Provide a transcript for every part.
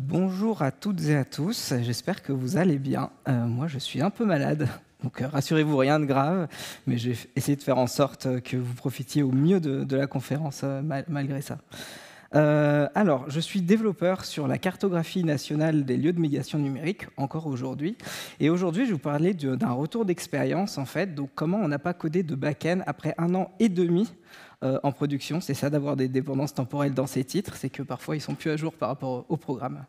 Bonjour à toutes et à tous, j'espère que vous allez bien. Moi, je suis un peu malade, donc rassurez-vous, rien de grave, mais j'ai essayé de faire en sorte que vous profitiez au mieux de la conférence malgré ça. Alors, je suis développeur sur la cartographie nationale des lieux de médiation numérique, encore aujourd'hui. Et aujourd'hui, je vais vous parler d'un retour d'expérience, en fait, donc comment on n'a pas codé de back-end après 1 an et demi en production. C'est ça d'avoir des dépendances temporelles dans ces titres, c'est que parfois, ils sont plus à jour par rapport au programme.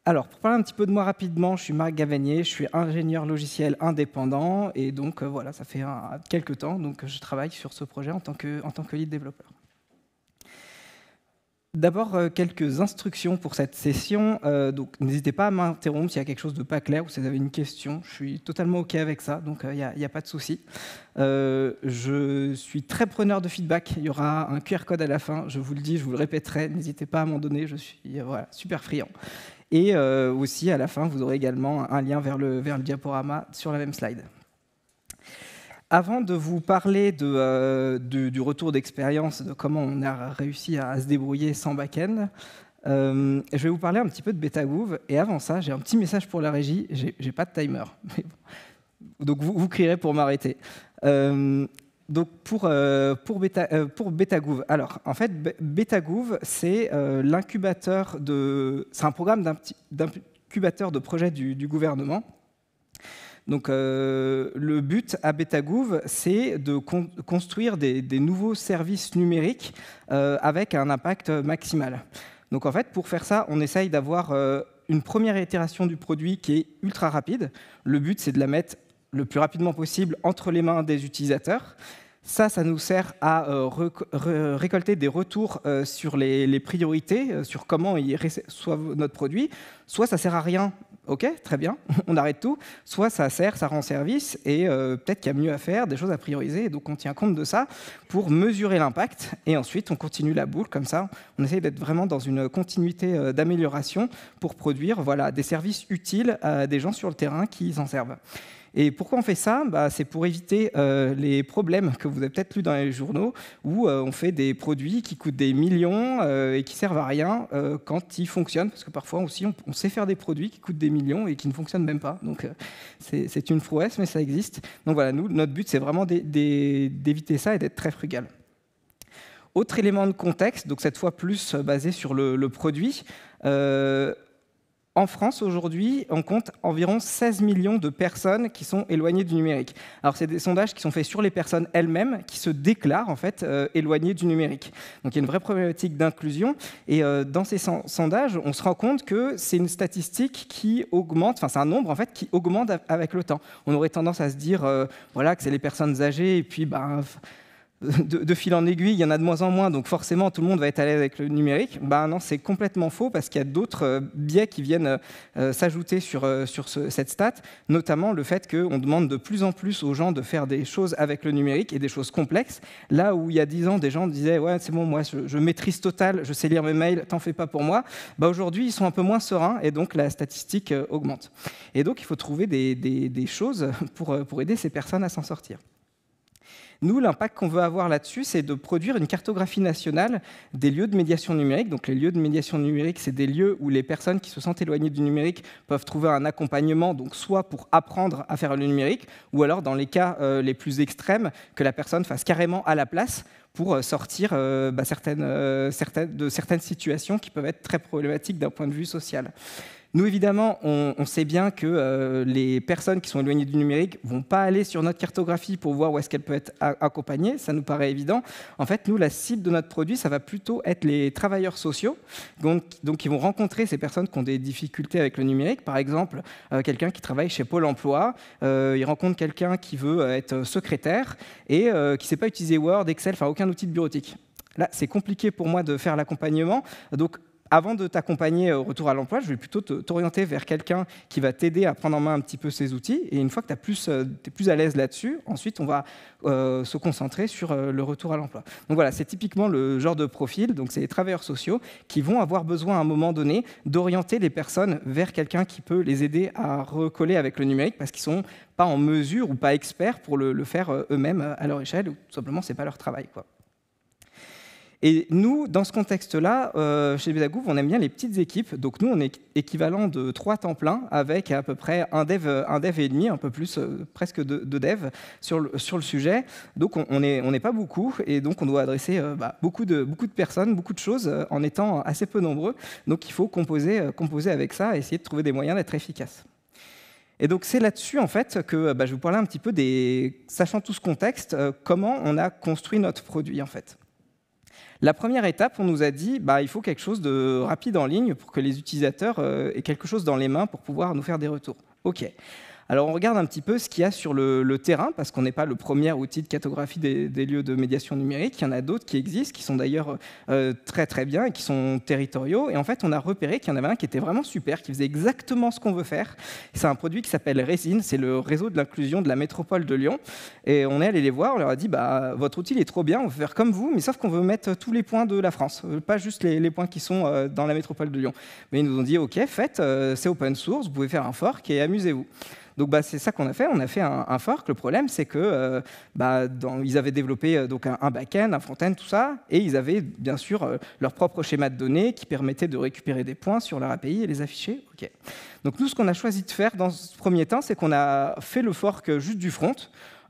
Alors, pour parler un petit peu de moi rapidement, je suis Marc Gavanier, je suis ingénieur logiciel indépendant, et donc voilà, ça fait quelques temps donc, je travaille sur ce projet en tant que lead développeur. D'abord, quelques instructions pour cette session. Donc, n'hésitez pas à m'interrompre s'il y a quelque chose de pas clair ou si vous avez une question. Je suis totalement OK avec ça, donc il n'y a pas de souci. Je suis très preneur de feedback. Il y aura un QR code à la fin. Je vous le dis, je vous le répéterai. N'hésitez pas à m'en donner. Je suis super friand. Et aussi, à la fin, vous aurez également un lien vers le diaporama sur la même slide. Avant de vous parler du retour d'expérience, de comment on a réussi à se débrouiller sans back-end, je vais vous parler un petit peu de BetaGouv. Et avant ça, j'ai un petit message pour la régie. J'ai pas de timer. Mais bon. Donc vous crierez pour m'arrêter. Donc pour BetaGouv, alors en fait BetaGouv c'est l'incubateur c'est un programme d'incubateur de projets du gouvernement. Donc, le but à BetaGouv, c'est de construire des nouveaux services numériques avec un impact maximal. Donc, en fait, pour faire ça, on essaye d'avoir une première itération du produit qui est ultra rapide. Le but, c'est de la mettre le plus rapidement possible entre les mains des utilisateurs. Ça nous sert à récolter des retours sur les priorités, sur comment ils reçoivent notre produit. Soit ça sert à rien, ok, très bien, on arrête tout. Soit ça sert, ça rend service, et peut-être qu'il y a mieux à faire, des choses à prioriser. Et donc on tient compte de ça pour mesurer l'impact. Et ensuite, on continue la boucle, comme ça. On essaye d'être vraiment dans une continuité d'amélioration pour produire des services utiles à des gens sur le terrain qui s'en servent. Et pourquoi on fait ça ? C'est pour éviter les problèmes que vous avez peut-être lus dans les journaux, où on fait des produits qui coûtent des millions et qui servent à rien quand ils fonctionnent, parce que parfois aussi on sait faire des produits qui coûtent des millions et qui ne fonctionnent même pas. Donc c'est une prouesse, mais ça existe. Donc voilà, nous, notre but, c'est vraiment d'éviter ça et d'être très frugal. Autre élément de contexte, donc cette fois plus basé sur le produit. En France, aujourd'hui, on compte environ 16 millions de personnes qui sont éloignées du numérique. Alors, c'est des sondages qui sont faits sur les personnes elles-mêmes qui se déclarent en fait éloignées du numérique. Donc, il y a une vraie problématique d'inclusion. Et dans ces sondages, on se rend compte que c'est une statistique qui augmente, enfin, c'est un nombre en fait qui augmente avec le temps. On aurait tendance à se dire que c'est les personnes âgées et puis de fil en aiguille, il y en a de moins en moins, donc forcément tout le monde va être à l'aise avec le numérique. Non, c'est complètement faux parce qu'il y a d'autres biais qui viennent s'ajouter sur cette stat, notamment le fait qu'on demande de plus en plus aux gens de faire des choses avec le numérique et des choses complexes. Là où il y a 10 ans, des gens disaient « ouais, c'est bon, moi je maîtrise total, je sais lire mes mails, t'en fais pas pour moi », aujourd'hui ils sont un peu moins sereins et donc la statistique augmente. Et donc il faut trouver des choses pour aider ces personnes à s'en sortir. Nous, l'impact qu'on veut avoir là-dessus, c'est de produire une cartographie nationale des lieux de médiation numérique. Donc, les lieux de médiation numérique, c'est des lieux où les personnes qui se sentent éloignées du numérique peuvent trouver un accompagnement, donc soit pour apprendre à faire le numérique, ou alors, dans les cas les plus extrêmes, que la personne fasse carrément à la place pour sortir de certaines situations qui peuvent être très problématiques d'un point de vue social. Nous, évidemment, on sait bien que les personnes qui sont éloignées du numérique ne vont pas aller sur notre cartographie pour voir où est-ce qu'elle peut être accompagnée, ça nous paraît évident. En fait, nous, la cible de notre produit, ça va plutôt être les travailleurs sociaux, donc ils vont rencontrer ces personnes qui ont des difficultés avec le numérique. Par exemple, quelqu'un qui travaille chez Pôle emploi, il rencontre quelqu'un qui veut être secrétaire et qui ne sait pas utiliser Word, Excel, enfin aucun outil de bureautique. Là, c'est compliqué pour moi de faire l'accompagnement, donc avant de t'accompagner au retour à l'emploi, je vais plutôt t'orienter vers quelqu'un qui va t'aider à prendre en main un petit peu ces outils. Et une fois que tu es plus à l'aise là-dessus, ensuite, on va se concentrer sur le retour à l'emploi. Donc voilà, c'est typiquement le genre de profil. Donc c'est les travailleurs sociaux qui vont avoir besoin à un moment donné d'orienter les personnes vers quelqu'un qui peut les aider à recoller avec le numérique parce qu'ils ne sont pas en mesure ou pas experts pour le faire eux-mêmes à leur échelle ou tout simplement, ce n'est pas leur travail, quoi. Et nous, dans ce contexte-là, chez Bedagouv, on aime bien les petites équipes. Donc nous, on est équivalent de 3 temps plein, avec à peu près un dev et demi, un peu plus, presque de dev sur le sujet. Donc on n'est pas beaucoup, et donc on doit adresser beaucoup de personnes, beaucoup de choses, en étant assez peu nombreux. Donc il faut composer avec ça et essayer de trouver des moyens d'être efficace. Et donc c'est là-dessus en fait que je vais vous parler un petit peu sachant tout ce contexte, comment on a construit notre produit en fait. La première étape, on nous a dit il faut quelque chose de rapide en ligne pour que les utilisateurs aient quelque chose dans les mains pour pouvoir nous faire des retours. OK. Alors on regarde un petit peu ce qu'il y a sur le terrain, parce qu'on n'est pas le premier outil de cartographie des lieux de médiation numérique. Il y en a d'autres qui existent, qui sont d'ailleurs très très bien et qui sont territoriaux. Et en fait, on a repéré qu'il y en avait un qui était vraiment super, qui faisait exactement ce qu'on veut faire. C'est un produit qui s'appelle Résine, c'est le réseau de l'inclusion de la métropole de Lyon. Et on est allé les voir, on leur a dit votre outil il est trop bien, on veut faire comme vous, mais sauf qu'on veut mettre tous les points de la France, pas juste les points qui sont dans la métropole de Lyon. Mais ils nous ont dit OK, faites, c'est open source, vous pouvez faire un fork et amusez-vous. Donc c'est ça qu'on a fait. On a fait un fork. Le problème, c'est que ils avaient développé donc un back-end, un front-end, tout ça, et ils avaient bien sûr leur propre schéma de données qui permettait de récupérer des points sur leur API et les afficher. Okay. Donc nous, ce qu'on a choisi de faire dans ce premier temps, c'est qu'on a fait le fork juste du front.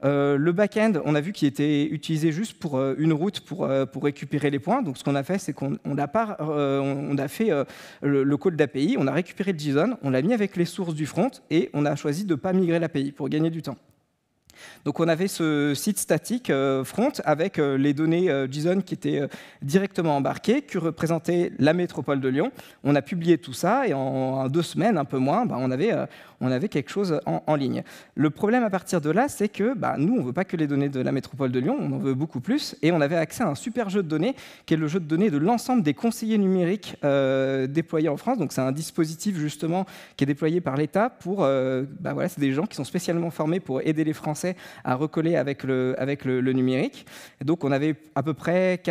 Le back-end, on a vu qu'il était utilisé juste pour une route pour récupérer les points. Donc ce qu'on a fait, c'est qu'on a fait le call d'API, on a récupéré le JSON, on l'a mis avec les sources du front et on a choisi de ne pas migrer l'API pour gagner du temps. Donc on avait ce site statique front avec les données JSON qui étaient directement embarquées, qui représentaient la métropole de Lyon. On a publié tout ça et en 2 semaines, un peu moins, on avait quelque chose en ligne. Le problème à partir de là, c'est que nous, on ne veut pas que les données de la métropole de Lyon, on en veut beaucoup plus, et on avait accès à un super jeu de données, qui est le jeu de données de l'ensemble des conseillers numériques déployés en France. Donc c'est un dispositif justement qui est déployé par l'État pour, c'est des gens qui sont spécialement formés pour aider les Français à recoller avec le numérique. Et donc on avait à peu près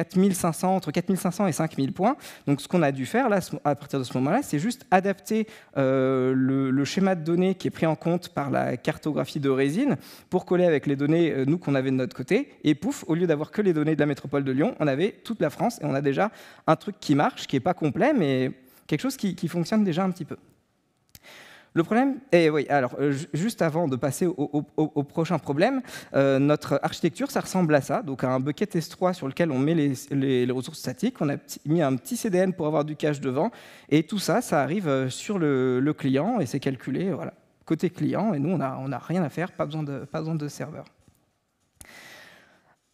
entre 4500 et 5000 points. Donc ce qu'on a dû faire là, à partir de ce moment-là, c'est juste adapter le schéma de données qui est pris en compte par la cartographie de Résine pour coller avec les données nous qu'on avait de notre côté. Et pouf, au lieu d'avoir que les données de la métropole de Lyon, on avait toute la France et on a déjà un truc qui marche, qui n'est pas complet, mais quelque chose qui fonctionne déjà un petit peu. Le problème, juste avant de passer au prochain problème, notre architecture, ça ressemble à ça, donc à un bucket S3 sur lequel on met les ressources statiques. On a mis un petit CDN pour avoir du cache devant, et tout ça, ça arrive sur le client, et c'est calculé côté client, et nous, on n'a rien à faire, pas besoin de serveur.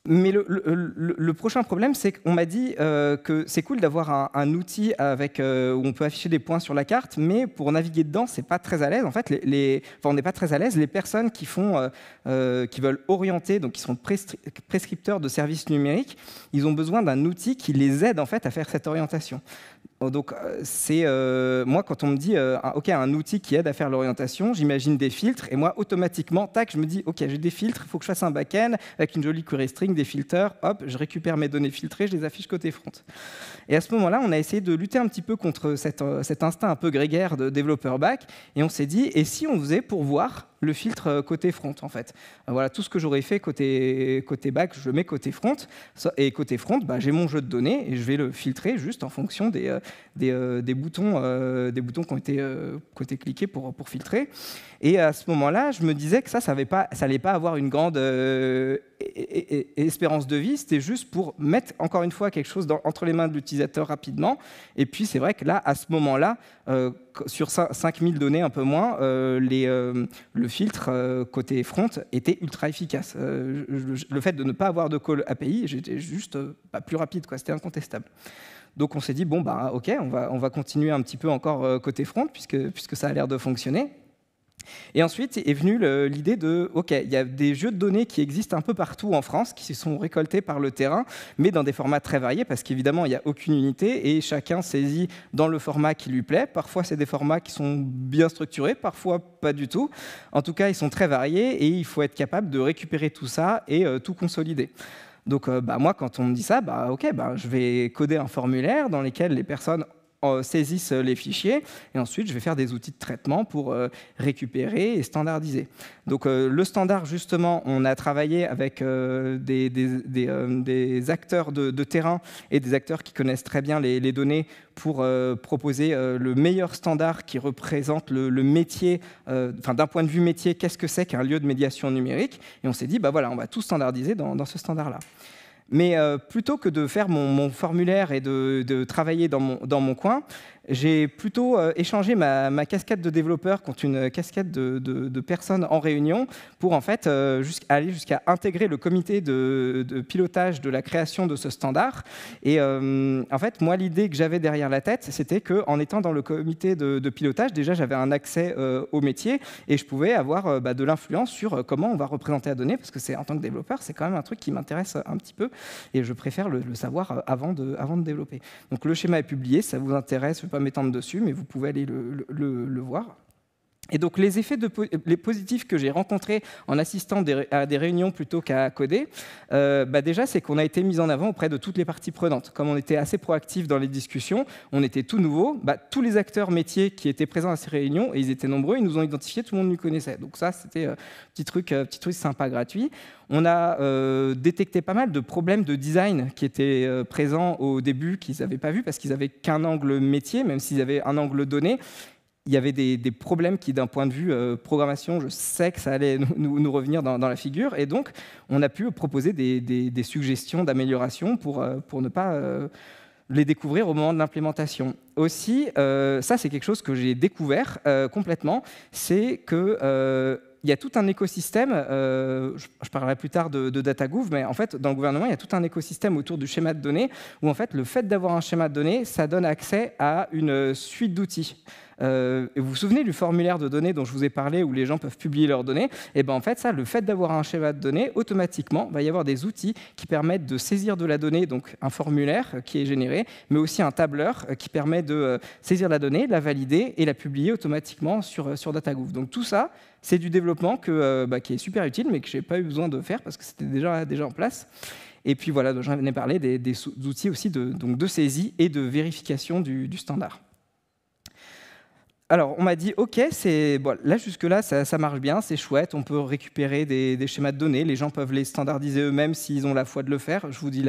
Mais le prochain problème, c'est qu'on m'a dit que c'est cool d'avoir un outil où on peut afficher des points sur la carte, mais pour naviguer dedans, c'est pas très à l'aise. En fait, on n'est pas très à l'aise. Les personnes qui veulent orienter, donc qui sont prescripteurs de services numériques, ils ont besoin d'un outil qui les aide en fait à faire cette orientation. Donc, moi, quand on me dit un outil qui aide à faire l'orientation, j'imagine des filtres, et moi, automatiquement, tac, je me dis, OK, j'ai des filtres, il faut que je fasse un back-end avec une jolie query string, des filters, hop, je récupère mes données filtrées, je les affiche côté front. Et à ce moment-là, on a essayé de lutter un petit peu contre cet instinct un peu grégaire de développeur back, et on s'est dit, et si on faisait pour voir le filtre côté front, en fait. Voilà, tout ce que j'aurais fait côté back, je mets côté front, et côté front, j'ai mon jeu de données, et je vais le filtrer juste en fonction des boutons qui ont été cliqués pour filtrer. Et à ce moment-là, je me disais que ça n'allait pas avoir une grande espérance de vie, c'était juste pour mettre, encore une fois, quelque chose entre les mains de l'utilisateur rapidement. Et puis, c'est vrai que là, à ce moment-là, sur 5000 données, un peu moins, le filtre côté front était ultra efficace. Le fait de ne pas avoir de call API, j'étais juste plus rapide, c'était incontestable. Donc on s'est dit, OK, on va continuer un petit peu encore côté front, puisque ça a l'air de fonctionner. Et ensuite est venue l'idée de, OK, il y a des jeux de données qui existent un peu partout en France, qui se sont récoltés par le terrain, mais dans des formats très variés, parce qu'évidemment, il n'y a aucune unité, et chacun saisit dans le format qui lui plaît. Parfois, c'est des formats qui sont bien structurés, parfois pas du tout. En tout cas, ils sont très variés, et il faut être capable de récupérer tout ça et tout consolider. Donc moi, quand on me dit ça, OK, je vais coder un formulaire dans lequel les personnes saisissent les fichiers, et ensuite je vais faire des outils de traitement pour récupérer et standardiser. Donc le standard, justement, on a travaillé avec des acteurs de terrain et des acteurs qui connaissent très bien les données pour proposer le meilleur standard qui représente le métier, d'un point de vue métier, qu'est-ce que c'est qu'un lieu de médiation numérique, et on s'est dit, bah voilà, on va tout standardiser dans ce standard-là. Mais plutôt que de faire mon formulaire et de travailler dans mon coin, j'ai plutôt échangé ma casquette de développeur contre une casquette de personnes en réunion pour en fait aller jusqu'à intégrer le comité de pilotage de la création de ce standard. Et en fait, moi, l'idée que j'avais derrière la tête, c'était qu'en étant dans le comité de pilotage, déjà, j'avais un accès au métier et je pouvais avoir de l'influence sur comment on va représenter la donnée, parce que en tant que développeur, c'est quand même un truc qui m'intéresse un petit peu et je préfère le savoir avant de développer. Donc le schéma est publié, ça vous intéresse, je ne vais pas m'étendre dessus, mais vous pouvez aller le voir. Et donc les effets les positifs que j'ai rencontrés en assistant à des réunions plutôt qu'à coder, déjà c'est qu'on a été mis en avant auprès de toutes les parties prenantes. Comme on était assez proactifs dans les discussions, on était tout nouveau, tous les acteurs métiers qui étaient présents à ces réunions, et ils étaient nombreux, ils nous ont identifiés, tout le monde nous connaissait. Donc ça, c'était petit truc sympa, gratuit. On a détecté pas mal de problèmes de design qui étaient présents au début, qu'ils n'avaient pas vu parce qu'ils n'avaient qu'un angle métier, même s'ils avaient un angle donné. Il y avait des problèmes qui, d'un point de vue programmation, je sais que ça allait nous revenir dans la figure. Et donc, on a pu proposer des suggestions d'amélioration pour ne pas les découvrir au moment de l'implémentation. Aussi, ça, c'est quelque chose que j'ai découvert complètement, c'est que il y a tout un écosystème, je parlerai plus tard de DataGouv, mais en fait, dans le gouvernement, il y a tout un écosystème autour du schéma de données, où en fait, le fait d'avoir un schéma de données, ça donne accès à une suite d'outils. Vous vous souvenez du formulaire de données dont je vous ai parlé, où les gens peuvent publier leurs données? Et ben en fait, le fait d'avoir un schéma de données, automatiquement, il va y avoir des outils qui permettent de saisir de la donnée, donc un formulaire qui est généré, mais aussi un tableur qui permet de saisir la donnée, la valider et la publier automatiquement sur DataGouv. Donc tout ça, c'est du développement qui est super utile, mais que je n'ai pas eu besoin de faire parce que c'était déjà en place. Et puis voilà, j'en ai parlé des outils aussi de saisie et de vérification du standard. Alors, on m'a dit, OK, là, jusque-là, ça marche bien, c'est chouette, on peut récupérer des schémas de données, les gens peuvent les standardiser eux-mêmes s'ils ont la foi de le faire. Je vous dis,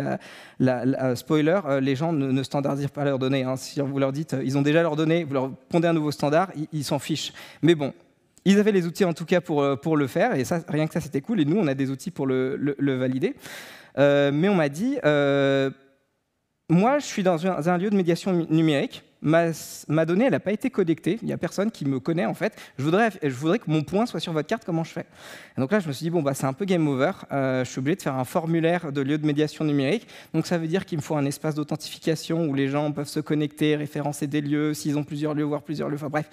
spoiler, les gens ne standardisent pas leurs données. Hein. Si vous leur dites, ils ont déjà leurs données, vous leur pondez un nouveau standard, ils s'en fichent. Mais bon, ils avaient les outils, en tout cas, pour le faire, et ça, rien que ça, c'était cool, et nous, on a des outils pour le valider. Mais on m'a dit, moi, je suis dans un lieu de médiation numérique, ma donnée, elle n'a pas été connectée, il n'y a personne qui me connaît en fait. Je voudrais que mon point soit sur votre carte, comment je fais? Et donc là, je me suis dit, c'est un peu game over, je suis obligé de faire un formulaire de lieu de médiation numérique, donc ça veut dire qu'il me faut un espace d'authentification où les gens peuvent se connecter, référencer des lieux, s'ils ont plusieurs lieux, voire plusieurs lieux, enfin bref.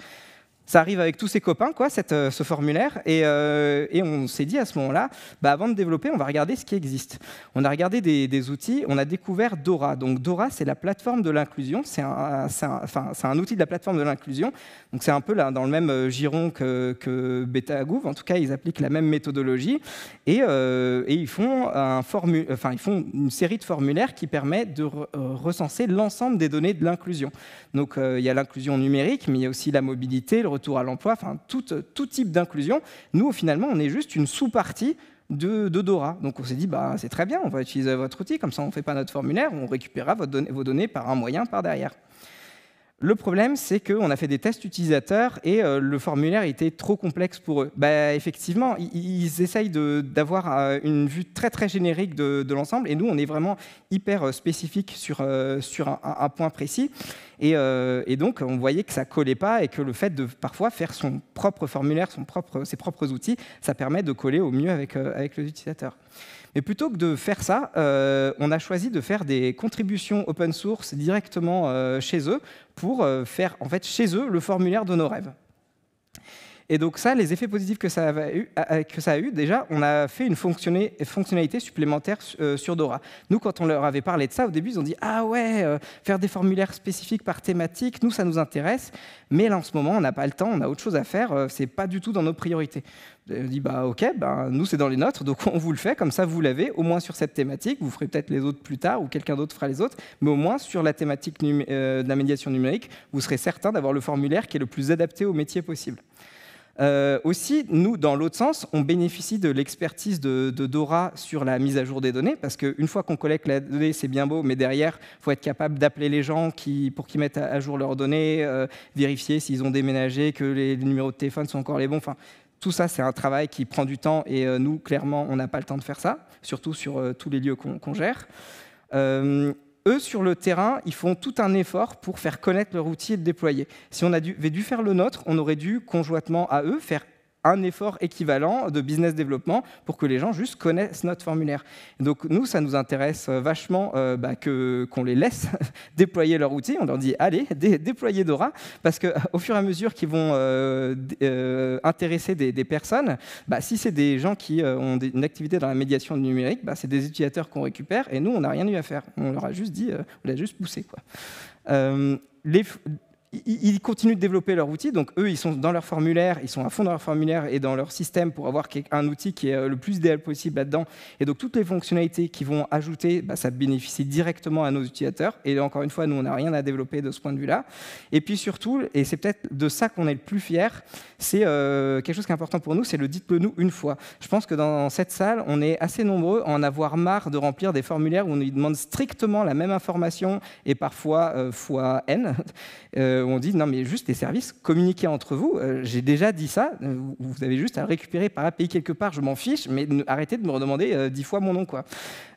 Ça arrive avec tous ses copains, ce formulaire, et on s'est dit à ce moment-là, avant de développer, on va regarder ce qui existe. On a regardé des outils, on a découvert Dora. Donc Dora, c'est la plateforme de l'inclusion, c'est un outil de la plateforme de l'inclusion. Donc c'est un peu là, dans le même giron que BetaGouv, en tout cas, ils appliquent la même méthodologie, et ils font une série de formulaires qui permet de recenser l'ensemble des données de l'inclusion. Donc il y a l'inclusion numérique, mais il y a aussi la mobilité, le retour à l'emploi, tout type d'inclusion. Nous, finalement, on est juste une sous-partie de Dora. Donc on s'est dit, c'est très bien, on va utiliser votre outil, comme ça on ne fait pas notre formulaire, on récupérera vos données par un moyen, par derrière. Le problème, c'est qu'on a fait des tests utilisateurs et le formulaire était trop complexe pour eux. Effectivement, ils essayent d'avoir une vue très très générique de l'ensemble, et nous, on est vraiment hyper spécifique sur un point précis. Et donc, on voyait que ça ne collait pas et que le fait de parfois faire son propre formulaire, ses propres outils, ça permet de coller au mieux avec les utilisateurs. Mais plutôt que de faire ça, on a choisi de faire des contributions open source directement chez eux pour faire en fait chez eux le formulaire de nos rêves. Et donc ça, les effets positifs que ça a eu, déjà, on a fait une fonctionnalité supplémentaire sur Dora. Nous, quand on leur avait parlé de ça, au début, ils ont dit « Ah ouais, faire des formulaires spécifiques par thématique, nous, ça nous intéresse, mais là, en ce moment, on n'a pas le temps, on a autre chose à faire, c'est pas du tout dans nos priorités. » On dit bah, « Ok, nous, c'est dans les nôtres, donc on vous le fait, comme ça, vous l'avez, au moins sur cette thématique, vous ferez peut-être les autres plus tard, ou quelqu'un d'autre fera les autres, mais au moins, sur la thématique de la médiation numérique, vous serez certain d'avoir le formulaire qui est le plus adapté au métier possible. » Aussi, nous, dans l'autre sens, on bénéficie de l'expertise de Dora sur la mise à jour des données, parce qu'une fois qu'on collecte la donnée, c'est bien beau, mais derrière, il faut être capable d'appeler les gens pour qu'ils mettent à jour leurs données, vérifier s'ils ont déménagé, que les numéros de téléphone sont encore les bons. Enfin, tout ça, c'est un travail qui prend du temps, et nous, clairement, on n'a pas le temps de faire ça, surtout sur tous les lieux qu'on gère. Eux, sur le terrain, ils font tout un effort pour faire connaître leur outil et le déployer. Si on avait dû faire le nôtre, on aurait dû, conjointement à eux, faire un effort équivalent de business développement pour que les gens juste connaissent notre formulaire. Donc nous, ça nous intéresse vachement qu'on les laisse déployer leur outil. On leur dit, allez, déployez Dora, parce qu'au fur et à mesure qu'ils vont intéresser des personnes, si c'est des gens qui ont une activité dans la médiation numérique, c'est des utilisateurs qu'on récupère, et nous, on n'a rien eu à faire. On leur a juste dit, on l'a juste poussé, quoi. Ils continuent de développer leur outil, donc eux, ils sont dans leur formulaire, ils sont à fond dans leur formulaire et dans leur système pour avoir un outil qui est le plus idéal possible là-dedans. Et donc, toutes les fonctionnalités qu'ils vont ajouter, ça bénéficie directement à nos utilisateurs. Et encore une fois, nous, on n'a rien à développer de ce point de vue-là. Et puis surtout, et c'est peut-être de ça qu'on est le plus fier, c'est quelque chose qui est important pour nous, c'est le dites-le-nous une fois. Je pense que dans cette salle, on est assez nombreux à en avoir marre de remplir des formulaires où on nous demande strictement la même information et parfois fois N. On dit non mais juste les services, communiquez entre vous, j'ai déjà dit ça, vous avez juste à récupérer par API quelque part, je m'en fiche, mais arrêtez de me redemander 10 fois mon nom, quoi.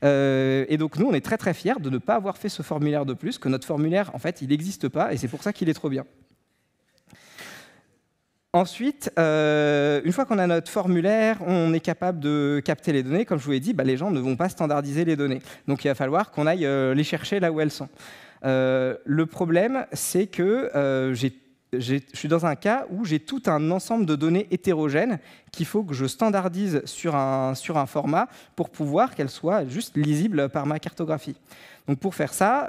Et donc nous on est très très fiers de ne pas avoir fait ce formulaire de plus, que notre formulaire en fait il n'existe pas et c'est pour ça qu'il est trop bien. Ensuite, une fois qu'on a notre formulaire, on est capable de capter les données. Comme je vous l'ai dit, les gens ne vont pas standardiser les données. Donc il va falloir qu'on aille les chercher là où elles sont. Le problème, c'est que je suis dans un cas où j'ai tout un ensemble de données hétérogènes qu'il faut que je standardise sur un format pour pouvoir qu'elles soient juste lisibles par ma cartographie. Donc pour faire ça,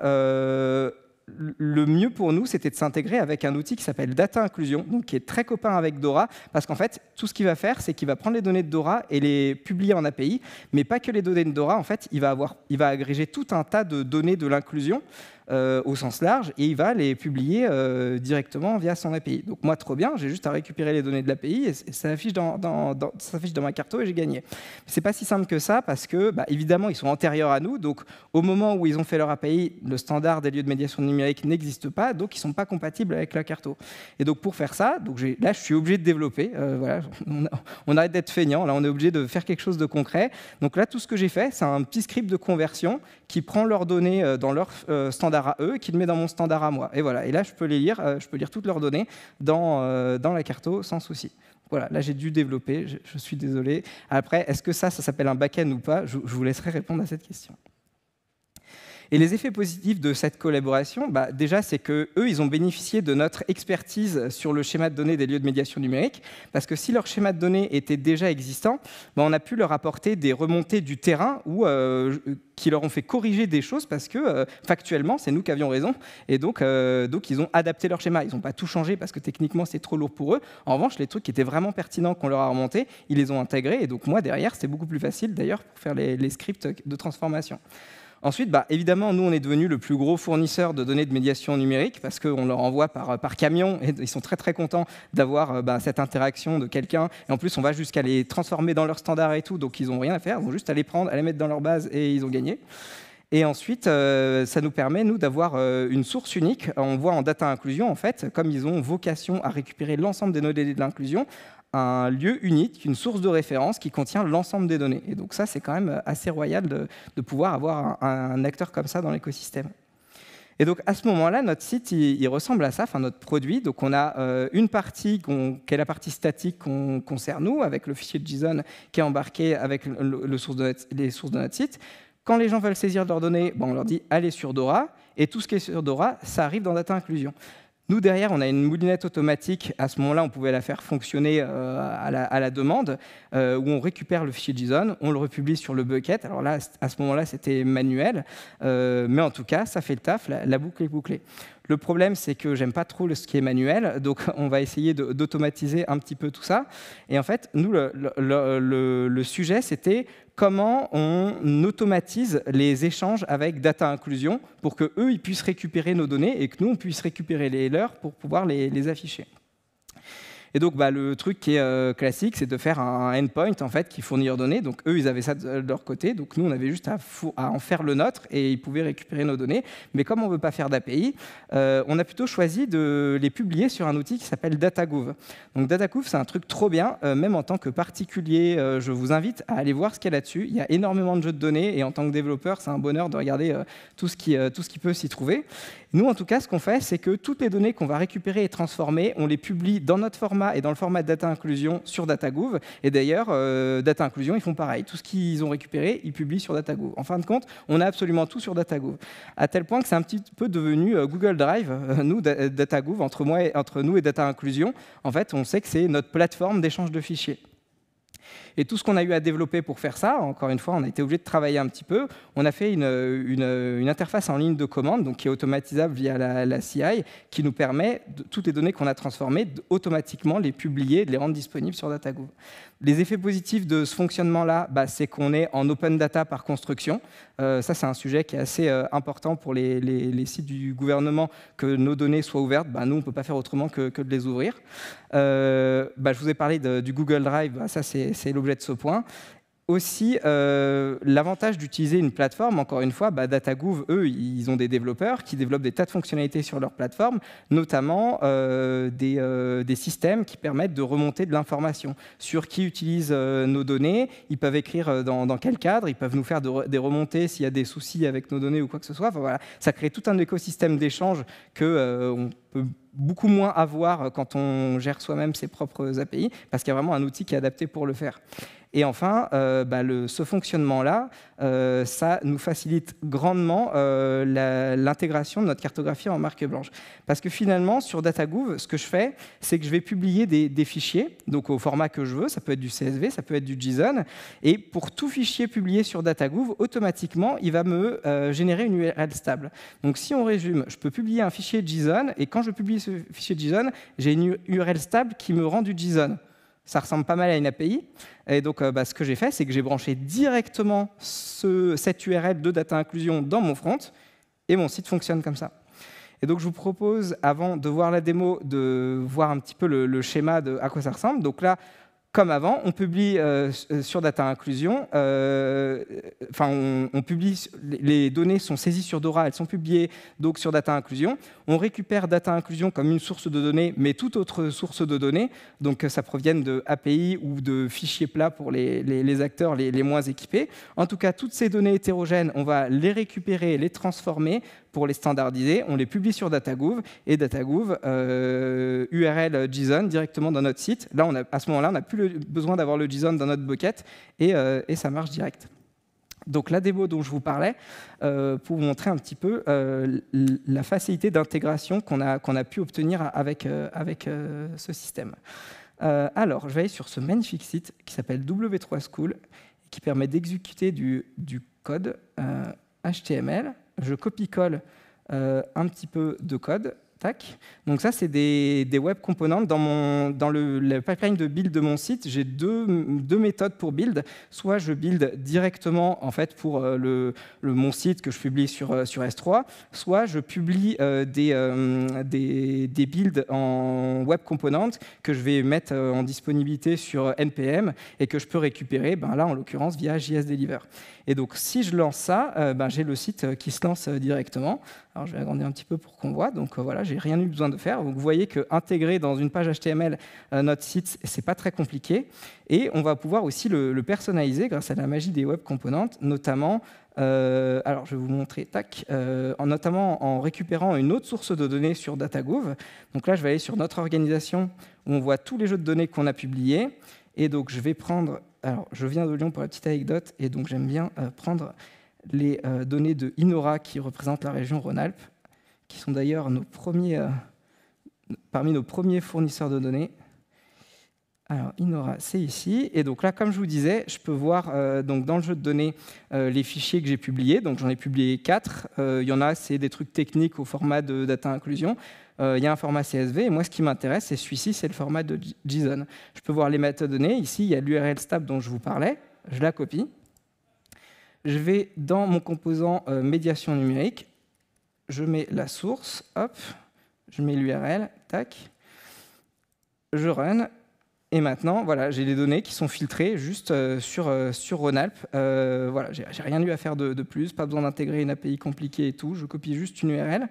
le mieux pour nous, c'était de s'intégrer avec un outil qui s'appelle Data Inclusion, donc qui est très copain avec Dora, parce qu'en fait, tout ce qu'il va faire, c'est qu'il va prendre les données de Dora et les publier en API, mais pas que les données de Dora, en fait, il va agréger tout un tas de données de l'inclusion, au sens large, et il va les publier directement via son API. Donc moi, trop bien, j'ai juste à récupérer les données de l'API et ça s'affiche dans ma carto et j'ai gagné. C'est pas si simple que ça parce que, évidemment, ils sont antérieurs à nous, donc au moment où ils ont fait leur API, le standard des lieux de médiation numérique n'existe pas, donc ils sont pas compatibles avec la carto. Et donc pour faire ça, là, je suis obligé de développer. Voilà, on arrête d'être feignant, là, on est obligé de faire quelque chose de concret. Donc là, tout ce que j'ai fait, c'est un petit script de conversion qui prend leurs données dans leur standard à eux, qui le met dans mon standard à moi. Et voilà. Et là, je peux lire toutes leurs données dans la carto sans souci. Voilà, là, j'ai dû développer, je suis désolé. Après, est-ce que ça s'appelle un back-end ou pas? Je vous laisserai répondre à cette question. Et les effets positifs de cette collaboration, déjà, c'est qu'eux, ils ont bénéficié de notre expertise sur le schéma de données des lieux de médiation numérique, parce que si leur schéma de données était déjà existant, on a pu leur apporter des remontées du terrain qui leur ont fait corriger des choses, parce que factuellement, c'est nous qui avions raison, et donc ils ont adapté leur schéma. Ils n'ont pas tout changé, parce que techniquement, c'est trop lourd pour eux. En revanche, les trucs qui étaient vraiment pertinents qu'on leur a remontés, ils les ont intégrés, et donc moi, derrière, c'est beaucoup plus facile, d'ailleurs, pour faire les scripts de transformation. Ensuite, évidemment, nous, on est devenu le plus gros fournisseur de données de médiation numérique parce qu'on leur envoie par camion et ils sont très, très contents d'avoir cette interaction de quelqu'un. Et en plus, on va jusqu'à les transformer dans leur standard et tout, donc ils n'ont rien à faire. Ils vont juste à les prendre, à les mettre dans leur base et ils ont gagné. Et ensuite, ça nous permet, nous, d'avoir une source unique. On voit en data inclusion, en fait, comme ils ont vocation à récupérer l'ensemble des données de l'inclusion, un lieu unique, une source de référence qui contient l'ensemble des données. Et donc ça, c'est quand même assez royal de pouvoir avoir un acteur comme ça dans l'écosystème. Et donc à ce moment-là, notre site, il ressemble à ça, enfin notre produit. Donc on a une partie qui est la partie statique qu'on sert nous, avec le fichier JSON qui est embarqué avec les sources de notre site. Quand les gens veulent saisir leurs données, on leur dit « allez sur Dora », et tout ce qui est sur Dora, ça arrive dans Data Inclusion. Nous, derrière, on a une moulinette automatique. À ce moment-là, on pouvait la faire fonctionner à la demande, où on récupère le fichier JSON, on le republie sur le bucket. Alors là, à ce moment-là, c'était manuel, mais en tout cas, ça fait le taf, la boucle est bouclée. Le problème, c'est que j'aime pas trop ce qui est manuel, donc on va essayer d'automatiser un petit peu tout ça. Et en fait, nous, le sujet, c'était comment on automatise les échanges avec Data Inclusion pour qu'eux, ils puissent récupérer nos données et que nous, on puisse récupérer les leurs pour pouvoir les afficher. Et donc, le truc qui est classique, c'est de faire un endpoint en fait, qui fournit leurs données. Donc, eux, ils avaient ça de leur côté. Donc, nous, on avait juste à en faire le nôtre et ils pouvaient récupérer nos données. Mais comme on ne veut pas faire d'API, on a plutôt choisi de les publier sur un outil qui s'appelle DataGouv. Donc, DataGouv, c'est un truc trop bien. Même en tant que particulier, je vous invite à aller voir ce qu'il y a là-dessus. Il y a énormément de jeux de données et en tant que développeur, c'est un bonheur de regarder tout ce qui peut s'y trouver. Nous, en tout cas, ce qu'on fait, c'est que toutes les données qu'on va récupérer et transformer, on les publie dans notre format et dans le format de Data Inclusion sur DataGouv. Et d'ailleurs, Data Inclusion, ils font pareil. Tout ce qu'ils ont récupéré, ils publient sur DataGouv. En fin de compte, on a absolument tout sur DataGouv. À tel point que c'est un petit peu devenu Google Drive, nous, DataGouv, entre nous et Data Inclusion. En fait, on sait que c'est notre plateforme d'échange de fichiers. Et tout ce qu'on a eu à développer pour faire ça, encore une fois, on a été obligé de travailler un petit peu. On a fait une interface en ligne de commande, donc qui est automatisable via la CI, qui nous permet, toutes les données qu'on a transformées, automatiquement les publier, de les rendre disponibles sur DataGouv. Les effets positifs de ce fonctionnement-là, c'est qu'on est en open data par construction. Ça, c'est un sujet qui est assez important pour les sites du gouvernement, que nos données soient ouvertes. Nous, on ne peut pas faire autrement que de les ouvrir. Je vous ai parlé du Google Drive, ça, c'est l'objet de ce point. Aussi, l'avantage d'utiliser une plateforme, encore une fois, DataGouv, eux, ils ont des développeurs qui développent des tas de fonctionnalités sur leur plateforme, notamment des systèmes qui permettent de remonter de l'information sur qui utilise nos données. Ils peuvent écrire dans quel cadre, ils peuvent nous faire des remontées s'il y a des soucis avec nos données ou quoi que ce soit. Enfin, voilà, ça crée tout un écosystème d'échange qu'on peut beaucoup moins avoir quand on gère soi-même ses propres API, parce qu'il y a vraiment un outil qui est adapté pour le faire. Et enfin, ce fonctionnement-là, ça nous facilite grandement l'intégration de notre cartographie en marque blanche. Parce que finalement, sur DataGouv, ce que je fais, c'est que je vais publier des fichiers, donc au format que je veux, ça peut être du CSV, ça peut être du JSON, et pour tout fichier publié sur DataGouv, automatiquement, il va me générer une URL stable. Donc si on résume, je peux publier un fichier JSON, et quand je publie ce fichier JSON, j'ai une URL stable qui me rend du JSON. Ça ressemble pas mal à une API. Et donc, ce que j'ai fait, c'est que j'ai branché directement cette URL de Data Inclusion dans mon front, et mon site fonctionne comme ça. Et donc, je vous propose, avant de voir la démo, de voir un petit peu le schéma de à quoi ça ressemble. Donc là, comme avant, on publie sur Data Inclusion, on publie, les données sont saisies sur Dora, elles sont publiées donc sur Data Inclusion. On récupère Data Inclusion comme une source de données, mais toute autre source de données, donc ça provienne de API ou de fichiers plats pour les acteurs les moins équipés. En tout cas, toutes ces données hétérogènes, on va les récupérer, les transformer pour les standardiser, on les publie sur DataGouv, et DataGouv, URL JSON directement dans notre site. Là, à ce moment-là, on n'a plus besoin d'avoir le JSON dans notre bucket, et ça marche direct. Donc la démo dont je vous parlais, pour vous montrer un petit peu la facilité d'intégration qu'on a pu obtenir avec ce système. Alors, je vais aller sur ce magnifique site qui s'appelle W3School, et qui permet d'exécuter du code HTML. Je copie-colle un petit peu de code. Tac. Donc ça, c'est des web components. Dans le pipeline de build de mon site, j'ai deux méthodes pour build. Soit je build directement en fait, pour mon site que je publie sur S3, soit je publie des builds en web components que je vais mettre en disponibilité sur NPM et que je peux récupérer, là en l'occurrence via JSDeliver. Et donc si je lance ça, j'ai le site qui se lance directement. Alors je vais agrandir un petit peu pour qu'on voit. Donc voilà, j'ai rien eu besoin de faire. Donc, vous voyez qu'intégrer dans une page HTML notre site, c'est pas très compliqué. Et on va pouvoir aussi le personnaliser grâce à la magie des web components, notamment. Alors, je vais vous montrer, notamment en récupérant une autre source de données sur DataGouv. Donc là, je vais aller sur notre organisation où on voit tous les jeux de données qu'on a publiés. Et donc, je vais prendre. Alors, je viens de Lyon pour la petite anecdote, et donc j'aime bien prendre les données de Inora qui représentent la région Rhône-Alpes, qui sont d'ailleurs nos premiers parmi nos premiers fournisseurs de données. Alors, Inora, c'est ici. Et donc là, comme je vous disais, je peux voir donc dans le jeu de données les fichiers que j'ai publiés. Donc j'en ai publié 4. Il y en a, c'est des trucs techniques au format de data inclusion. Il y a un format CSV. Et moi, ce qui m'intéresse, c'est celui-ci, c'est le format de JSON. Je peux voir les métadonnées. Ici, il y a l'URL stab dont je vous parlais. Je la copie. Je vais dans mon composant médiation numérique. Je mets la source. Hop. Je mets l'URL. Tac. Je run. Et maintenant, voilà, j'ai les données qui sont filtrées juste sur Rhône-Alpes. Voilà, j'ai rien eu à faire de plus, pas besoin d'intégrer une API compliquée et tout. Je copie juste une URL.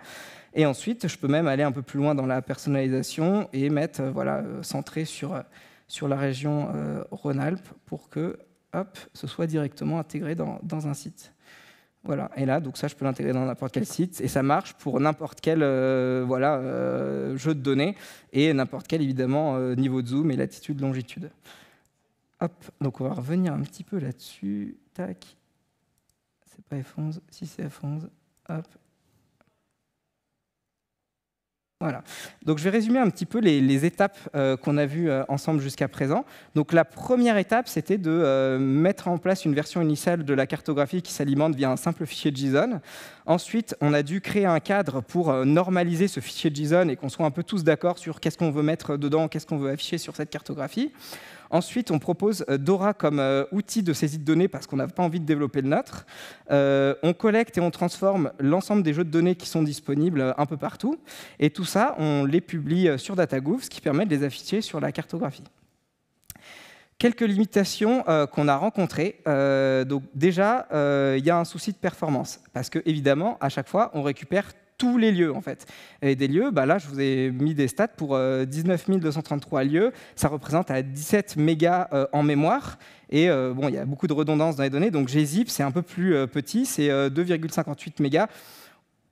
Et ensuite, je peux même aller un peu plus loin dans la personnalisation et mettre, voilà, centré sur la région Rhône-Alpes pour que, hop, ce soit directement intégré dans un site. Voilà. Et là, donc ça, je peux l'intégrer dans n'importe quel site, et ça marche pour n'importe quel voilà, jeu de données, et n'importe quel, évidemment, niveau de zoom et latitude, longitude. Hop, donc on va revenir un petit peu là-dessus. Tac. C'est pas F11, si c'est F11. Hop. Voilà. Donc je vais résumer un petit peu les étapes qu'on a vues ensemble jusqu'à présent. Donc la première étape, c'était de mettre en place une version initiale de la cartographie qui s'alimente via un simple fichier JSON. Ensuite, on a dû créer un cadre pour normaliser ce fichier JSON et qu'on soit un peu tous d'accord sur qu'est-ce qu'on veut mettre dedans, qu'est-ce qu'on veut afficher sur cette cartographie. Ensuite, on propose Dora comme outil de saisie de données parce qu'on n'a pas envie de développer le nôtre. On collecte et on transforme l'ensemble des jeux de données qui sont disponibles un peu partout. Et tout ça, on les publie sur DataGouv, ce qui permet de les afficher sur la cartographie. Quelques limitations qu'on a rencontrées. Donc déjà, il y a un souci de performance parce que évidemment, à chaque fois, on récupère tous les lieux en fait. Et des lieux, bah là je vous ai mis des stats pour 19 233 lieux, ça représente à 17 mégas en mémoire, et bon, il y a beaucoup de redondance dans les données, donc gzip c'est un peu plus petit, c'est 2,58 mégas.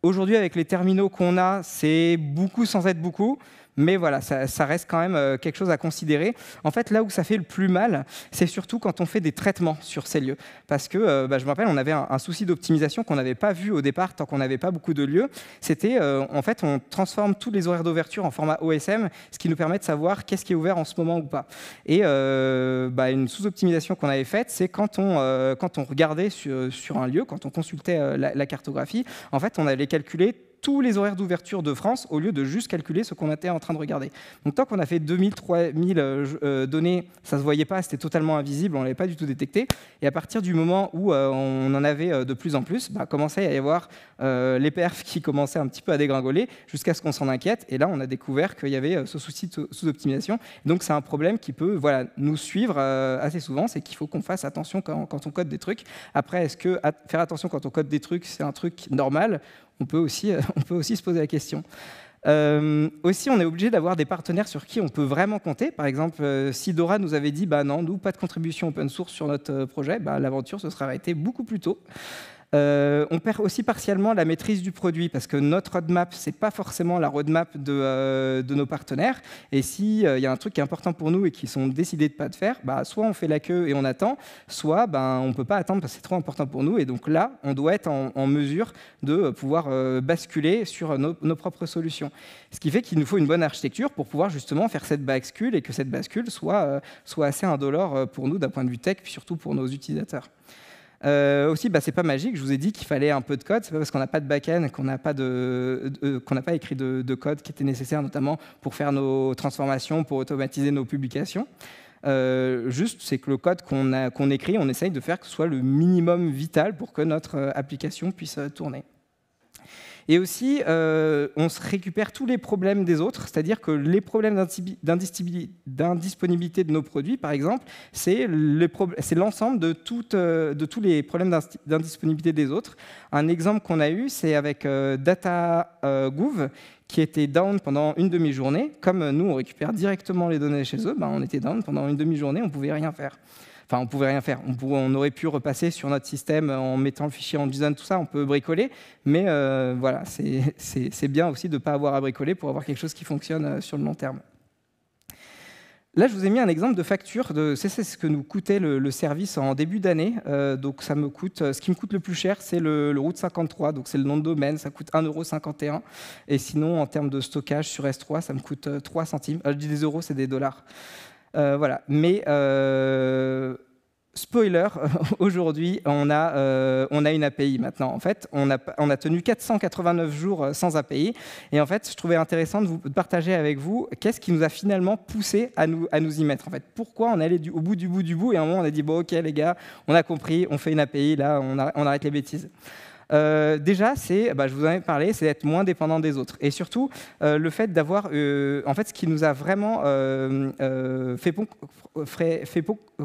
Aujourd'hui avec les terminaux qu'on a, c'est beaucoup sans être beaucoup, mais voilà, ça reste quand même quelque chose à considérer. En fait, là où ça fait le plus mal, c'est surtout quand on fait des traitements sur ces lieux. Parce que, je me rappelle, on avait un souci d'optimisation qu'on n'avait pas vu au départ, tant qu'on n'avait pas beaucoup de lieux. C'était, en fait, on transforme tous les horaires d'ouverture en format OSM, ce qui nous permet de savoir qu'est-ce qui est ouvert en ce moment ou pas. Et une sous-optimisation qu'on avait faite, c'est quand on regardait sur un lieu, quand on consultait la cartographie, en fait, on allait calculer tous les horaires d'ouverture de France au lieu de juste calculer ce qu'on était en train de regarder. Donc tant qu'on a fait 2000, 3000 données, ça ne se voyait pas, c'était totalement invisible, on ne l'avait pas du tout détecté. Et à partir du moment où on en avait de plus en plus, commençait à y avoir les perfs qui commençaient un petit peu à dégringoler jusqu'à ce qu'on s'en inquiète. Et là, on a découvert qu'il y avait ce souci de sous-optimisation. Donc c'est un problème qui peut nous suivre assez souvent, c'est qu'il faut qu'on fasse attention quand on code des trucs. Après, est-ce que faire attention quand on code des trucs, c'est un truc normal ? On peut aussi se poser la question. Aussi, on est obligé d'avoir des partenaires sur qui on peut vraiment compter. Par exemple, si Dora nous avait dit non, nous, pas de contribution open source sur notre projet, l'aventure se serait arrêtée beaucoup plus tôt. On perd aussi partiellement la maîtrise du produit parce que notre roadmap, ce n'est pas forcément la roadmap de nos partenaires. Et s'il y a un truc qui est important pour nous et qu'ils sont décidés de ne pas le faire, soit on fait la queue et on attend, soit on ne peut pas attendre parce que c'est trop important pour nous. Et donc là, on doit être en mesure de pouvoir basculer sur nos propres solutions. Ce qui fait qu'il nous faut une bonne architecture pour pouvoir justement faire cette bascule et que cette bascule soit assez indolore pour nous d'un point de vue tech, puis surtout pour nos utilisateurs. Aussi, c'est pas magique. Je vous ai dit qu'il fallait un peu de code. C'est pas parce qu'on n'a pas de back-end qu'on n'a pas écrit de code qui était nécessaire, notamment pour faire nos transformations, pour automatiser nos publications. Juste, c'est que le code qu'on écrit, on essaye de faire que ce soit le minimum vital pour que notre application puisse tourner. Et aussi, on se récupère tous les problèmes des autres, c'est-à-dire que les problèmes d'indisponibilité de nos produits, par exemple, c'est l'ensemble de tous les problèmes d'indisponibilité des autres. Un exemple qu'on a eu, c'est avec DataGouv, qui était down pendant une demi-journée. Comme nous, on récupère directement les données chez eux, on était down pendant une demi-journée, on ne pouvait rien faire. Enfin, on ne pouvait rien faire. On aurait pu repasser sur notre système en mettant le fichier en JSON, tout ça, on peut bricoler. Mais voilà, c'est bien aussi de ne pas avoir à bricoler pour avoir quelque chose qui fonctionne sur le long terme. Là, je vous ai mis un exemple de facture. C'est ce que nous coûtait le service en début d'année. Donc, ça me coûte, ce qui me coûte le plus cher, c'est le Route 53. Donc, c'est le nom de domaine. Ça coûte 1,51 €. Et sinon, en termes de stockage sur S3, ça me coûte 3 centimes. Je dis des euros, c'est des dollars. Voilà. Mais spoiler, aujourd'hui, on a une API maintenant. En fait, on a tenu 489 jours sans API. Et en fait, je trouvais intéressant de partager avec vous qu'est-ce qui nous a finalement poussé à nous y mettre. En fait, pourquoi on est allé au bout du bout, et à un moment, on a dit, bon, OK, les gars, on a compris, on fait une API, là, on arrête les bêtises. Déjà, je vous en ai parlé, c'est d'être moins dépendant des autres. Et surtout, le fait d'avoir... en fait, ce qui nous a vraiment fait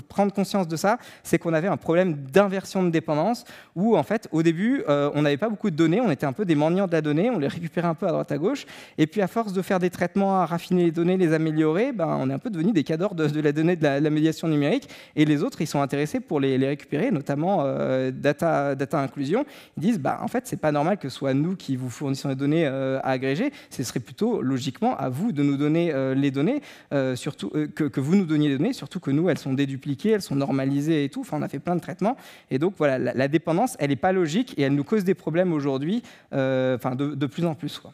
prendre conscience de ça, c'est qu'on avait un problème d'inversion de dépendance où, en fait, au début, on n'avait pas beaucoup de données, on était un peu des mendiants de la donnée, on les récupérait un peu à droite à gauche. Et puis, à force de faire des traitements, à raffiner les données, les améliorer, on est un peu devenu des cadors de la donnée de la médiation numérique. Et les autres, ils sont intéressés pour les récupérer, notamment Data Inclusion. Ils disent, en fait, c'est pas normal que ce soit nous qui vous fournissons les données à agréger. Ce serait plutôt logiquement à vous de nous donner les données, surtout que vous nous donniez les données, surtout que nous, elles sont dédupliquées, elles sont normalisées et tout. Enfin, on a fait plein de traitements. Et donc, voilà, la dépendance, elle n'est pas logique et elle nous cause des problèmes aujourd'hui, de plus en plus, quoi.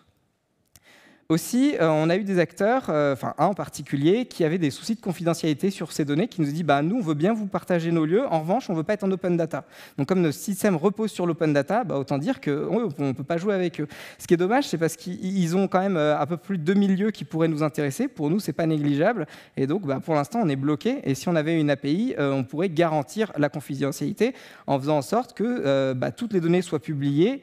Aussi, on a eu des acteurs, un en particulier, qui avaient des soucis de confidentialité sur ces données, qui nous a dit nous, on veut bien vous partager nos lieux, en revanche, on ne veut pas être en open data. Donc, comme notre système repose sur l'open data, autant dire qu'on ne peut pas jouer avec eux. Ce qui est dommage, c'est parce qu'ils ont quand même un peu plus de 2000 lieux qui pourraient nous intéresser. Pour nous, ce n'est pas négligeable. Et donc, pour l'instant, on est bloqué. Et si on avait une API, on pourrait garantir la confidentialité en faisant en sorte que toutes les données soient publiées,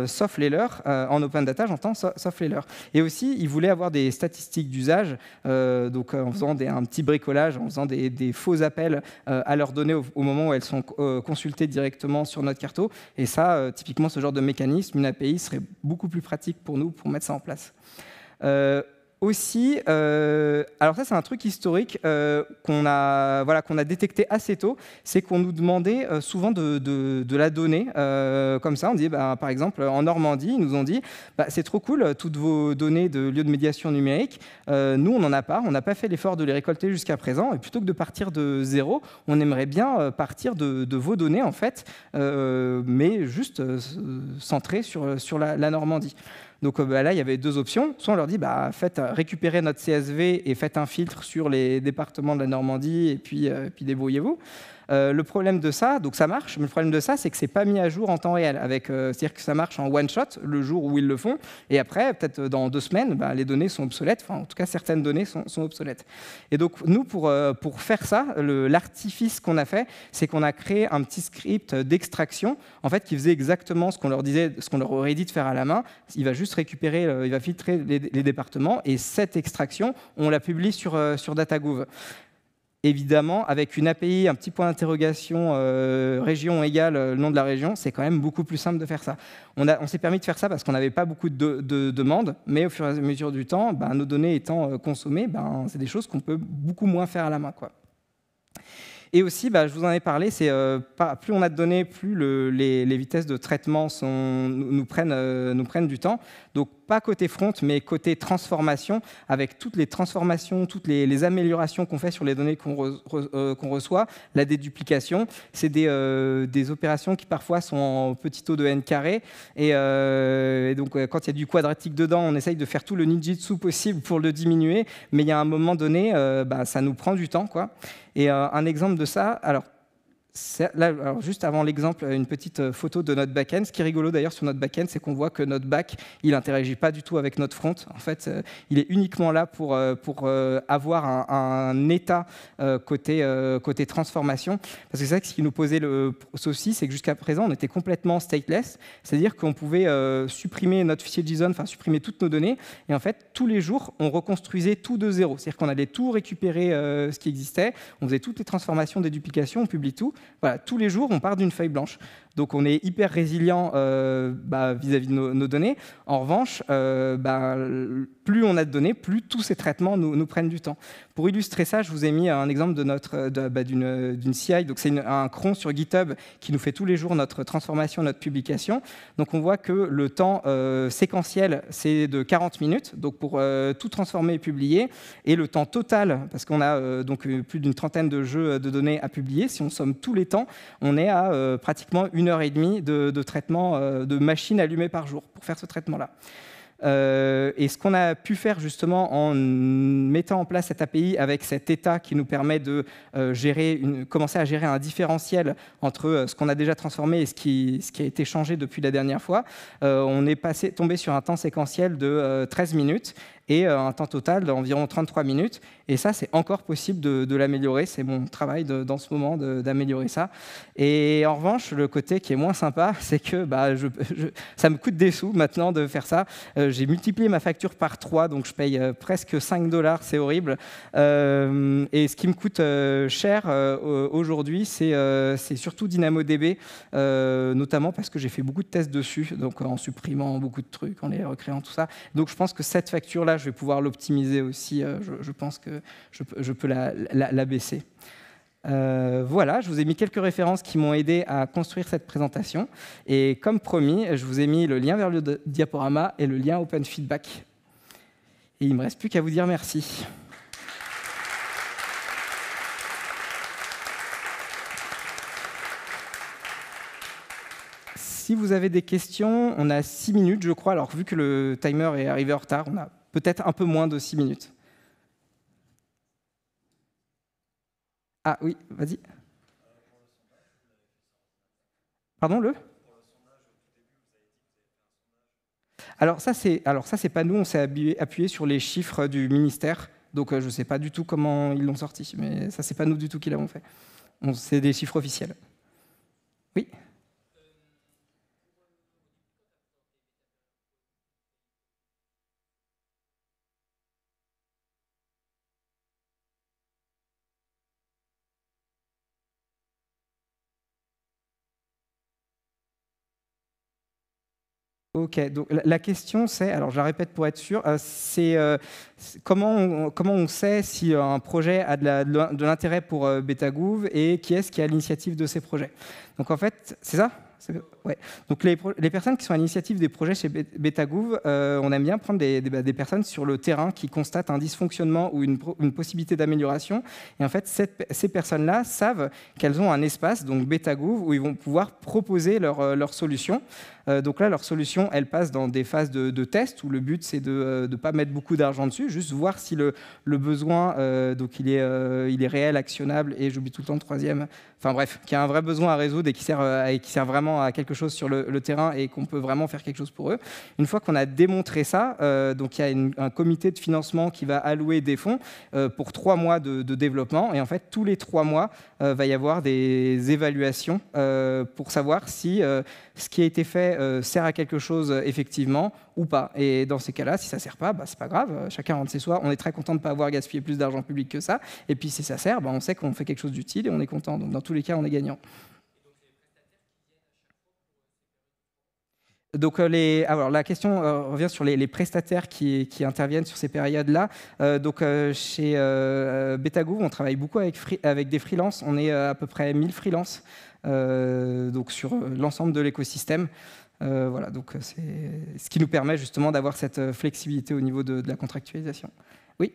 sauf les leurs, en open data, j'entends, sauf les leurs. Et aussi, ils voulaient avoir des statistiques d'usage, donc en faisant un petit bricolage, en faisant des faux appels à leurs données au moment où elles sont consultées directement sur notre carto. Et ça, typiquement, ce genre de mécanisme, une API serait beaucoup plus pratique pour nous pour mettre ça en place. Aussi, alors ça c'est un truc historique qu'on a détecté assez tôt, c'est qu'on nous demandait souvent de la donner comme ça. On dit, par exemple, en Normandie, ils nous ont dit c'est trop cool, toutes vos données de lieux de médiation numérique, nous on n'en a pas, on n'a pas fait l'effort de les récolter jusqu'à présent, et plutôt que de partir de zéro, on aimerait bien partir de vos données en fait, mais juste centré sur la Normandie. Donc là, il y avait deux options. Soit on leur dit, faites récupérer notre CSV et faites un filtre sur les départements de la Normandie et puis débrouillez-vous. Le problème de ça, donc ça marche, mais le problème de ça, c'est que c'est pas mis à jour en temps réel. C'est-à-dire que ça marche en one shot le jour où ils le font, et après, peut-être dans 2 semaines, les données sont obsolètes. Enfin, en tout cas, certaines données sont obsolètes. Et donc nous, pour faire ça, l'artifice qu'on a fait, c'est qu'on a créé un petit script d'extraction, en fait, qui faisait exactement ce qu'on leur disait, ce qu'on leur aurait dit de faire à la main. Il va juste récupérer, il va filtrer les départements, et cette extraction, on la publie sur DataGouv. Évidemment, avec une API, un petit point d'interrogation, région égale le nom de la région, c'est quand même beaucoup plus simple de faire ça. On s'est permis de faire ça parce qu'on n'avait pas beaucoup de demandes, mais au fur et à mesure du temps, nos données étant consommées, c'est des choses qu'on peut beaucoup moins faire à la main, quoi. Et aussi, je vous en ai parlé, c'est plus on a de données, plus les vitesses de traitement nous prennent du temps. Donc, pas côté front, mais côté transformation, avec toutes les transformations, toutes les améliorations qu'on fait sur les données qu'on reçoit, la déduplication. C'est des opérations qui parfois sont en petit taux de n carré. Et donc, quand il y a du quadratique dedans, on essaye de faire tout le ninjitsu possible pour le diminuer. Mais il y a un moment donné, ça nous prend du temps, quoi. Et un exemple de ça, alors juste avant l'exemple, une petite photo de notre back-end. Ce qui est rigolo d'ailleurs sur notre back-end, c'est qu'on voit que notre back, il n'interagit pas du tout avec notre front. En fait, il est uniquement là pour avoir un état côté transformation. Parce que c'est ça ce qui nous posait le souci, c'est que jusqu'à présent, on était complètement stateless, c'est-à-dire qu'on pouvait supprimer notre fichier JSON, enfin supprimer toutes nos données, et en fait, tous les jours, on reconstruisait tout de zéro. C'est-à-dire qu'on allait tout récupérer ce qui existait, on faisait toutes les transformations, des duplications, on publie tout. Voilà, tous les jours, on part d'une feuille blanche. Donc on est hyper résilient vis-à-vis de nos données. En revanche, plus on a de données, plus tous ces traitements nous prennent du temps. Pour illustrer ça, je vous ai mis un exemple d'une CI. Donc c'est un cron sur GitHub qui nous fait tous les jours notre transformation, notre publication. Donc on voit que le temps séquentiel, c'est de 40 minutes, donc pour tout transformer et publier. Et le temps total, parce qu'on a plus d'une trentaine de jeux de données à publier, si on somme tous les temps, on est à pratiquement 1h30 de traitement de machines allumées par jour pour faire ce traitement-là. Et ce qu'on a pu faire justement en mettant en place cette API avec cet état qui nous permet de commencer à gérer un différentiel entre ce qu'on a déjà transformé et ce qui a été changé depuis la dernière fois, on est tombé sur un temps séquentiel de 13 minutes et un temps total d'environ 33 minutes. Et ça, c'est encore possible de l'améliorer. C'est mon travail dans ce moment d'améliorer ça. Et en revanche, le côté qui est moins sympa, c'est que ça me coûte des sous maintenant de faire ça. J'ai multiplié ma facture par 3, donc je paye presque $5, c'est horrible. Et ce qui me coûte cher aujourd'hui, c'est surtout DynamoDB, notamment parce que j'ai fait beaucoup de tests dessus, donc en supprimant beaucoup de trucs, en les recréant, tout ça. Donc je pense que cette facture-là, je vais pouvoir l'optimiser aussi. Je pense que je peux la baisser. Voilà, je vous ai mis quelques références qui m'ont aidé à construire cette présentation. Et comme promis, je vous ai mis le lien vers le diaporama et le lien Open Feedback. Et il ne me reste plus qu'à vous dire merci. Si vous avez des questions, on a 6 minutes, je crois. Alors, vu que le timer est arrivé en retard, on a peut-être un peu moins de 6 minutes. Ah oui, vas-y. Pardon, le Alors ça, c'est pas nous, on s'est appuyé sur les chiffres du ministère. Donc, je ne sais pas du tout comment ils l'ont sorti, mais ça, c'est pas nous du tout qui l'avons fait. C'est des chiffres officiels. Oui. Ok, donc la question c'est, alors je la répète pour être sûr, c'est comment on sait si un projet a de l'intérêt pour Betagouv et qui est-ce qui a l'initiative de ces projets. Donc en fait, c'est ça ? Ouais. Donc les personnes qui sont à l'initiative des projets chez Betagouv, on aime bien prendre des personnes sur le terrain qui constatent un dysfonctionnement ou une possibilité d'amélioration. Et en fait, ces personnes-là savent qu'elles ont un espace, donc Betagouv, où ils vont pouvoir proposer leurs solutions. Donc là, leur solution, elle passe dans des phases de test où le but, c'est de ne pas mettre beaucoup d'argent dessus, juste voir si le besoin, donc il est réel, actionnable, et j'oublie tout le temps le troisième, enfin bref, qu'il y a un vrai besoin à résoudre et qui sert vraiment à quelque chose sur le terrain et qu'on peut vraiment faire quelque chose pour eux. Une fois qu'on a démontré ça, donc il y a un comité de financement qui va allouer des fonds pour 3 mois de développement, et en fait, tous les 3 mois, va y avoir des évaluations pour savoir si ce qui a été fait sert à quelque chose effectivement ou pas. Et dans ces cas-là, si ça ne sert pas, c'est pas grave, chacun rentre chez soi. On est très content de ne pas avoir gaspillé plus d'argent public que ça. Et puis si ça sert, on sait qu'on fait quelque chose d'utile et on est content. Donc dans tous les cas, on est gagnant. Donc, alors, la question revient sur les prestataires qui interviennent sur ces périodes-là. Chez Betagouv, on travaille beaucoup avec des freelances. On est à peu près 1000 freelances donc sur l'ensemble de l'écosystème. Voilà, donc c'est ce qui nous permet justement d'avoir cette flexibilité au niveau de la contractualisation. Oui.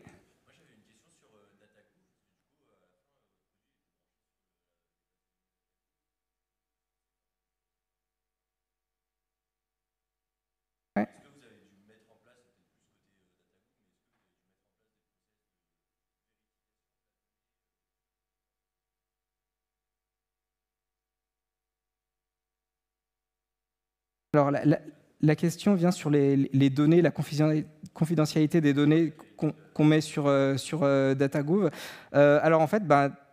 Alors, la question vient sur les données, la confidentialité des données qu'on met sur Datagouv. Alors, en fait,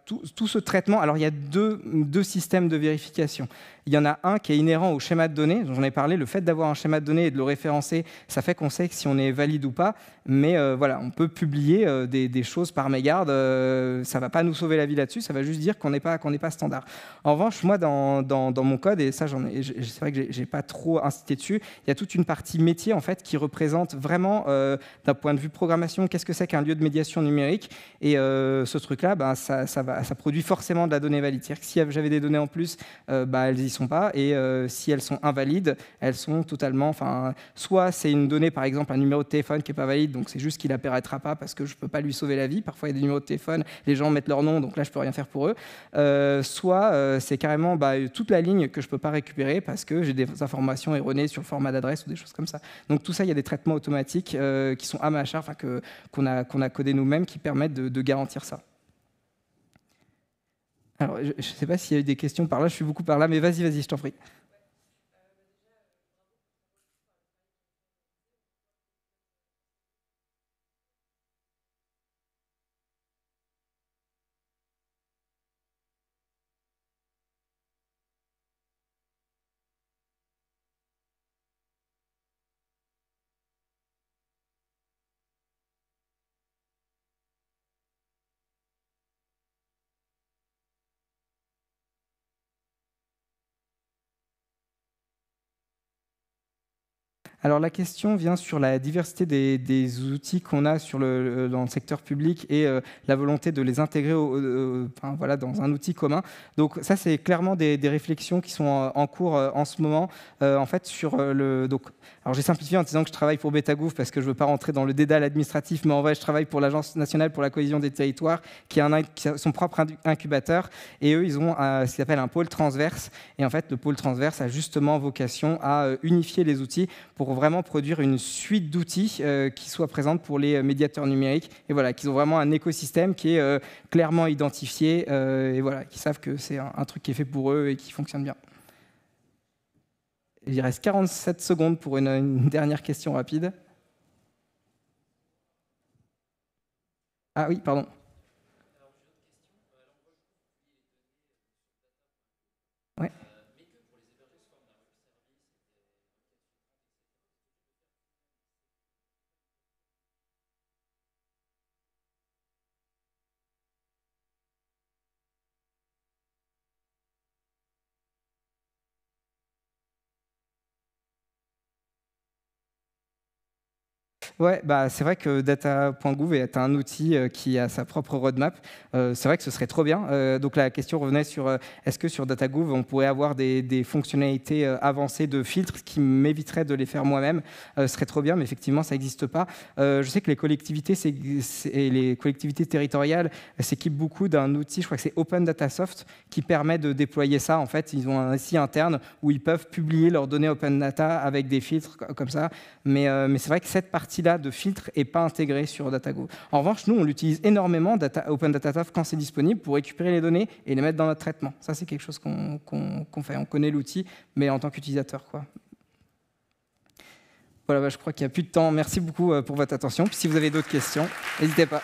tout ce traitement, alors il y a deux systèmes de vérification. Il y en a un qui est inhérent au schéma de données, dont j'en ai parlé. Le fait d'avoir un schéma de données et de le référencer, ça fait qu'on sait si on est valide ou pas. Mais voilà, on peut publier des choses par mégarde. Ça ne va pas nous sauver la vie là-dessus, ça va juste dire qu'on n'est pas standard. En revanche, moi, dans mon code, et ça, c'est vrai que je n'ai pas trop incité dessus, il y a toute une partie métier en fait, qui représente vraiment, d'un point de vue programmation, qu'est-ce que c'est qu'un lieu de médiation numérique. Et ce truc-là, ça produit forcément de la donnée valide. C'est-à-dire que si j'avais des données en plus, elles n'y sont pas. Et si elles sont invalides, elles sont totalement... Soit c'est une donnée, par exemple, un numéro de téléphone qui n'est pas valide, donc c'est juste qu'il n'apparaîtra pas parce que je ne peux pas lui sauver la vie. Parfois, il y a des numéros de téléphone, les gens mettent leur nom, donc là, je ne peux rien faire pour eux. Soit c'est carrément toute la ligne que je ne peux pas récupérer parce que j'ai des informations erronées sur le format d'adresse ou des choses comme ça. Donc tout ça, il y a des traitements automatiques qui sont à ma charge, qu'on a codés nous-mêmes, qui permettent de garantir ça. Alors, je ne sais pas s'il y a eu des questions par là, je suis beaucoup par là, mais vas-y, je t'en prie. Alors la question vient sur la diversité des outils qu'on a dans le secteur public et la volonté de les intégrer dans un outil commun. Donc ça, c'est clairement des réflexions qui sont en cours en ce moment. En fait, alors j'ai simplifié en disant que je travaille pour Betagouv parce que je ne veux pas rentrer dans le dédale administratif, mais en vrai, je travaille pour l'Agence nationale pour la cohésion des territoires, qui a son propre incubateur. Et eux, ils ont ce qu'ils appellent un pôle transverse. Et en fait, le pôle transverse a justement vocation à unifier les outils pour vraiment produire une suite d'outils qui soit présente pour les médiateurs numériques. Et voilà, qu'ils ont vraiment un écosystème qui est clairement identifié et voilà, qui savent que c'est un truc qui est fait pour eux et qui fonctionne bien. Il reste 47 secondes pour une dernière question rapide. Ah oui, pardon. Ouais. Ouais, c'est vrai que data.gouv est un outil qui a sa propre roadmap. C'est vrai que ce serait trop bien. Donc la question revenait sur est-ce que sur DataGouv, on pourrait avoir des fonctionnalités avancées de filtres qui m'éviteraient de les faire moi-même. Ce serait trop bien, mais effectivement, ça n'existe pas. Je sais que les collectivités territoriales s'équipent beaucoup d'un outil, je crois que c'est Open Data Soft, qui permet de déployer ça. En fait, ils ont un site interne où ils peuvent publier leurs données Open Data avec des filtres comme ça. Mais c'est vrai que cette partie-là de filtre n'est pas intégrée sur DataGouv. En revanche, nous, on l'utilise énormément, Open Data Soft, quand c'est disponible, pour récupérer les données et les mettre dans notre traitement. Ça, c'est quelque chose qu'on fait. On connaît l'outil, mais en tant qu'utilisateur, quoi. Voilà, je crois qu'il n'y a plus de temps. Merci beaucoup pour votre attention. Puis si vous avez d'autres questions, n'hésitez pas.